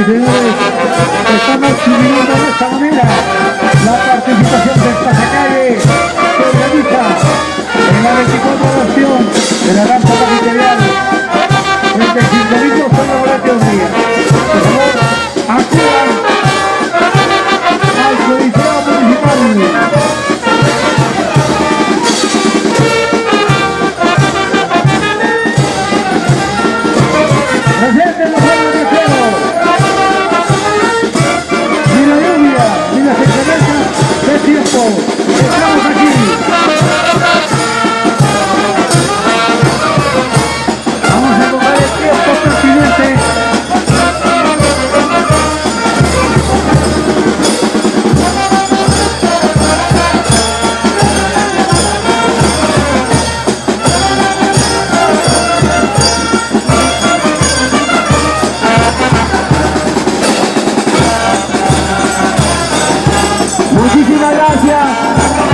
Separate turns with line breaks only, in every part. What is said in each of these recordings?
señores, estamos dividiendo de esta manera la participación de esta calle que organiza en la 24 versión de la danza territorial 35.000 son laboratorios días. Por favor, acudan al Coliseo Municipal. Presenten los juegos de juego. Ni la lluvia, ni las inclemencias de tiempo. Estamos aquí. Vamos a tomar el tiempo pertinente.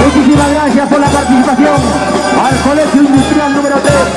Muchísimas gracias por la participación al Colegio Industrial número 3.